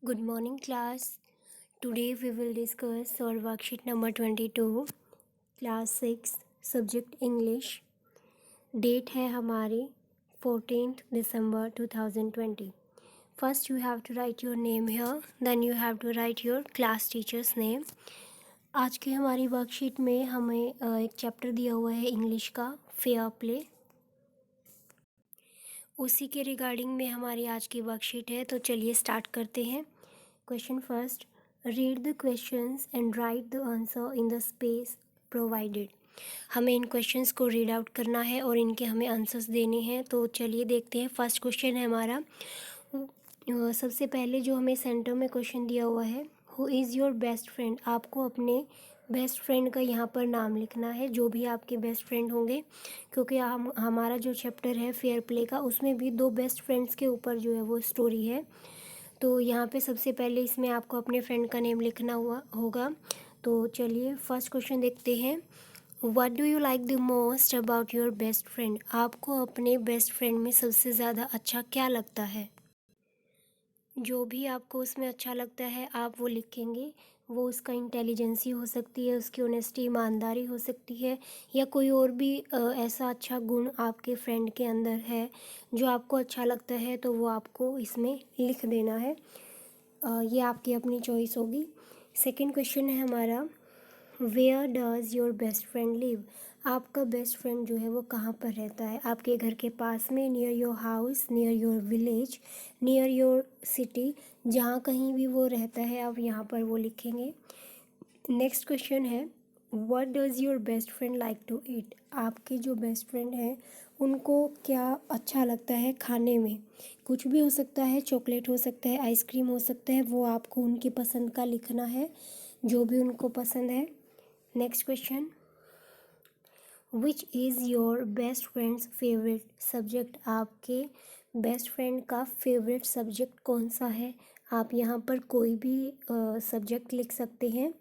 Good morning, class. Today we will discuss our worksheet number 22, class 6, subject English. Date है हमारी 14th December 2020. First you have to write your name here, then you have to write your class teacher's name. आज की हमारी worksheet में हमें एक chapter दिया हुआ है इंग्लिश का, फेयर प्ले. उसी के रिगार्डिंग में हमारी आज की वर्कशीट है, तो चलिए स्टार्ट करते हैं. Question first. Read the questions and write the answer in the space provided. हमें इन क्वेश्चंस को रीड आउट करना है और इनके हमें आंसर्स देने हैं. तो चलिए देखते हैं. फर्स्ट क्वेश्चन है हमारा. सबसे पहले जो हमें सेंटर में क्वेश्चन दिया हुआ है, who is your best friend. आपको अपने बेस्ट फ्रेंड का यहाँ पर नाम लिखना है, जो भी आपके बेस्ट फ्रेंड होंगे, क्योंकि हमारा जो चैप्टर है फेयर प्ले का, उसमें भी दो बेस्ट फ्रेंड्स के ऊपर जो है वो स्टोरी है. तो यहाँ पे सबसे पहले इसमें आपको अपने फ्रेंड का नेम लिखना होगा. तो चलिए फर्स्ट क्वेश्चन देखते हैं. What do you like the most about your best friend. आपको अपने बेस्ट फ्रेंड में सबसे ज़्यादा अच्छा क्या लगता है. जो भी आपको उसमें अच्छा लगता है आप वो लिखेंगे. वो उसका इंटेलिजेंसी हो सकती है, उसकी ऑनेस्टी, ईमानदारी हो सकती है, या कोई और भी ऐसा अच्छा गुण आपके फ्रेंड के अंदर है जो आपको अच्छा लगता है, तो वो आपको इसमें लिख देना है. ये आपकी अपनी चॉइस होगी. सेकंड क्वेश्चन है हमारा. Where does your best friend live. आपका बेस्ट फ्रेंड जो है वो कहाँ पर रहता है. आपके घर के पास में, near your house, near your village, near your city, जहाँ कहीं भी वो रहता है आप यहाँ पर वो लिखेंगे. नेक्स्ट क्वेश्चन है. What does your best friend like to eat. आपके जो बेस्ट फ्रेंड हैं उनको क्या अच्छा लगता है खाने में. कुछ भी हो सकता है, चॉकलेट हो सकता है, आइसक्रीम हो सकता है, वो आपको उनकी पसंद का लिखना है, जो भी उनको पसंद है. Next question. Which is your best friends favourite subject. आपके बेस्ट फ्रेंड का फेवरेट सब्जेक्ट कौन सा है. आप यहाँ पर कोई भी सब्जेक्ट लिख सकते हैं.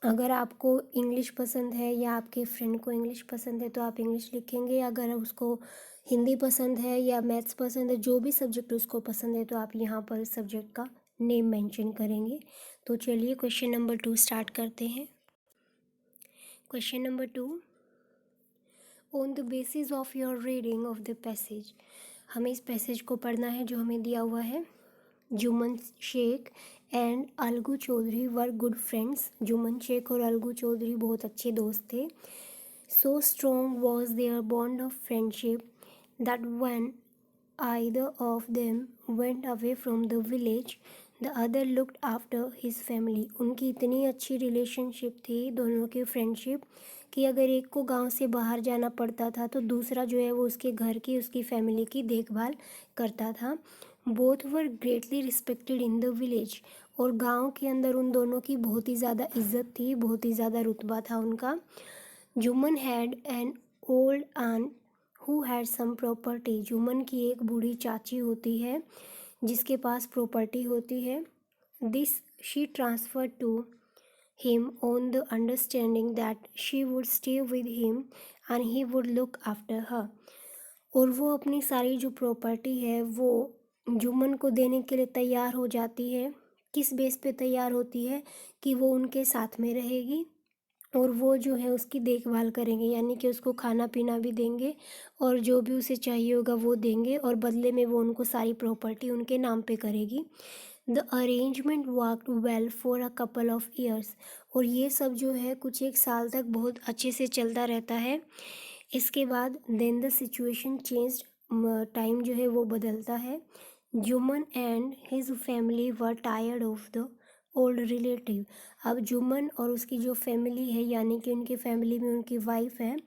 अगर आपको इंग्लिश पसंद है या आपके फ्रेंड को इंग्लिश पसंद है तो आप इंग्लिश लिखेंगे. अगर उसको हिंदी पसंद है या मैथ्स पसंद है, जो भी सब्जेक्ट उसको पसंद है, तो आप यहाँ पर सब्जेक्ट का नेम मेंशन करेंगे. तो चलिए क्वेश्चन नंबर 2 स्टार्ट करते हैं. Question number 2. On the basis of your reading of the passage. हमें इस पैसेज को पढ़ना है जो हमें दिया हुआ है. Jumman Shaikh and Algu Chaudhary were good friends. Jumman Shaikh और अलगू चौधरी बहुत अच्छे दोस्त थे. So strong was their bond of friendship that when either of them went away from the village, the other looked after his family. उनकी इतनी अच्छी रिलेशनशिप थी दोनों की फ्रेंडशिप कि अगर एक को गांव से बाहर जाना पड़ता था तो दूसरा जो है वो उसके घर की, उसकी फैमिली की देखभाल करता था. Both were greatly respected in the village. और गांव के अंदर उन दोनों की बहुत ही ज़्यादा इज्जत थी, बहुत ही ज़्यादा रुतबा था उनका. Jumman had an old aunt who had some property. Jumman की एक बूढ़ी चाची होती है जिसके पास प्रॉपर्टी होती है. This she transfer to him on the understanding that she would stay with him and he would look after her. और वो अपनी सारी जो प्रॉपर्टी है वो जुम्मन को देने के लिए तैयार हो जाती है. किस बेस पे तैयार होती है कि वो उनके साथ में रहेगी और वो जो है उसकी देखभाल करेंगे, यानी कि उसको खाना पीना भी देंगे और जो भी उसे चाहिए होगा वो देंगे, और बदले में वो उनको सारी प्रॉपर्टी उनके नाम पे करेगी. The arrangement worked well for a couple of years. और ये सब जो है कुछ एक साल तक बहुत अच्छे से चलता रहता है. इसके बाद then the situation changed. Time जो है वो बदलता है. Jumman and his family were tired of the old relative. अब जुम्मन और उसकी जो फैमिली है, यानी कि उनकी फैमिली में उनकी वाइफ है,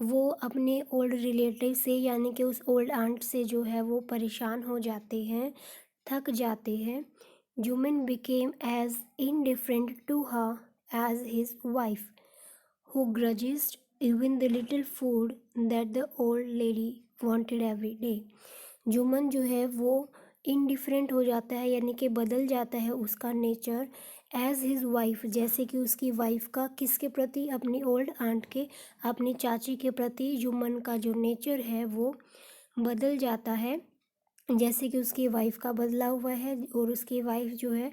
वो अपने ओल्ड रिलेटिव से, यानी कि उस ओल्ड आंट से जो है वो परेशान हो जाते हैं, थक जाते हैं. Jumman became as indifferent to her as his wife who grudged even the little food that the old lady wanted every day. Jumman जो है वो इनडिफरेंट हो जाता है, यानी कि बदल जाता है उसका नेचर एज हिज वाइफ, जैसे कि उसकी वाइफ का किसके प्रति, अपनी ओल्ड आंट के, अपनी चाची के प्रति जुम्मन का जो नेचर है वो बदल जाता है. जैसे कि उसकी वाइफ का बदला हुआ है, और उसकी वाइफ जो है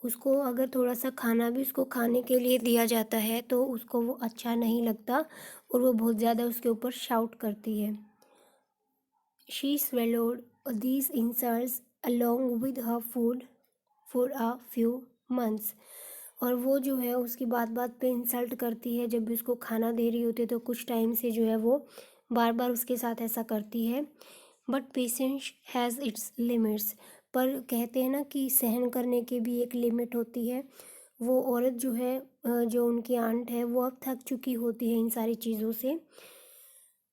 उसको अगर थोड़ा सा खाना भी उसको खाने के लिए दिया जाता है तो उसको वो अच्छा नहीं लगता और वो बहुत ज़्यादा उसके ऊपर शाउट करती है। She swallowed these insults along with her food for a few months। और वो जो है उसकी बात बात पे इंसल्ट करती है, जब भी उसको खाना दे रही होती है तो कुछ टाइम से जो है वो बार बार उसके साथ ऐसा करती है। But patience has its limits. पर कहते हैं ना कि सहन करने की भी एक लिमिट होती है। वो औरत जो है जो उनकी आंट है वो अब थक चुकी होती है इन सारी चीज़ों से।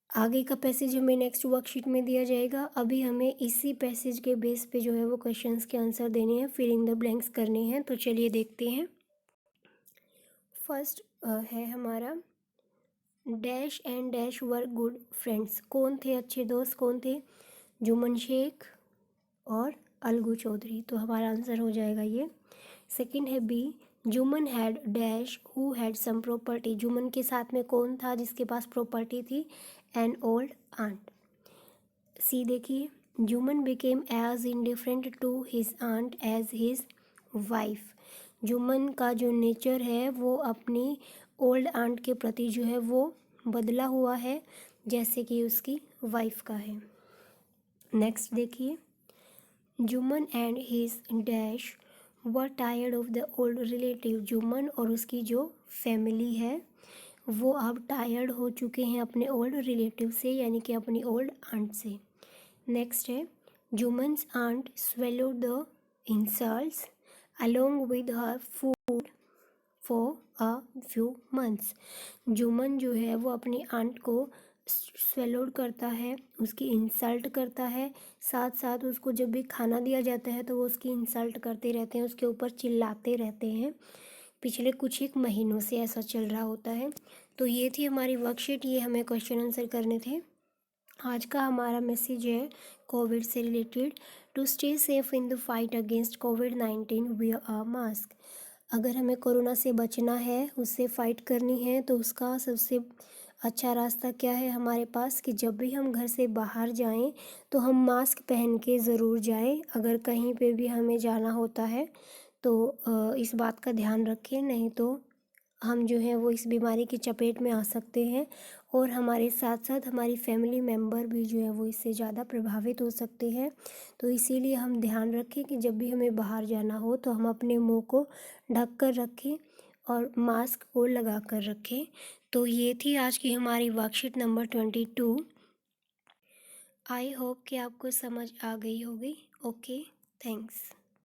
आगे का पैसेज हमें नेक्स्ट वर्कशीट में दिया जाएगा। अभी हमें इसी पैसेज के बेस पे जो है वो क्वेश्चंस के आंसर देने हैं, फिल इन द ब्लैंक्स करने हैं। तो चलिए देखते हैं। फर्स्ट है हमारा, dash and dash were good friends. कौन थे अच्छे दोस्त, कौन थे? जुमन शेख और अलगू चौधरी। तो हमारा आंसर हो जाएगा ये। सेकंड है B, Juman had dash who had some property. Juman के साथ में कौन था जिसके पास प्रॉपर्टी थी? An old aunt. सी देखिए, Juman became as indifferent to his aunt as his wife. Juman का जो नेचर है वो अपनी ओल्ड आंट के प्रति जो है वो बदला हुआ है जैसे कि उसकी वाइफ का है। नेक्स्ट देखिए, Juman and his dash were tired of the old relative. Juman और उसकी जो फैमिली है वो अब टायर्ड हो चुके हैं अपने ओल्ड रिलेटिव से, यानी कि अपनी ओल्ड आंट से। नेक्स्ट है, Jumman's aunt swallowed the insults along with her food for a few months। Juman जो है वो अपनी आंट को swallowed करता है, उसकी इंसल्ट करता है, साथ साथ उसको जब भी खाना दिया जाता है तो वो उसकी इंसल्ट करते रहते हैं, उसके ऊपर चिल्लाते रहते हैं। पिछले कुछ एक महीनों से ऐसा चल रहा होता है। तो ये थी हमारी वर्कशीट, ये हमें क्वेश्चन आंसर करने थे। आज का हमारा मैसेज है कोविड से related, to stay safe in the fight against कोविड-19 वियर अ मास्क। अगर हमें कोरोना से बचना है, उससे फाइट करनी है, तो उसका सबसे अच्छा रास्ता क्या है हमारे पास कि जब भी हम घर से बाहर जाएं तो हम मास्क पहन के ज़रूर जाएं। अगर कहीं पे भी हमें जाना होता है तो इस बात का ध्यान रखें, नहीं तो हम जो है वो इस बीमारी की चपेट में आ सकते हैं और हमारे साथ साथ हमारी फैमिली मेम्बर भी जो है वो इससे ज़्यादा प्रभावित हो सकते हैं। तो इसीलिए हम ध्यान रखें कि जब भी हमें बाहर जाना हो तो हम अपने मुंह को ढक कर रखें और मास्क को लगा कर रखें। तो ये थी आज की हमारी वर्कशीट नंबर 22। आई होप कि आपको समझ आ गई होगी। Okay, thanks.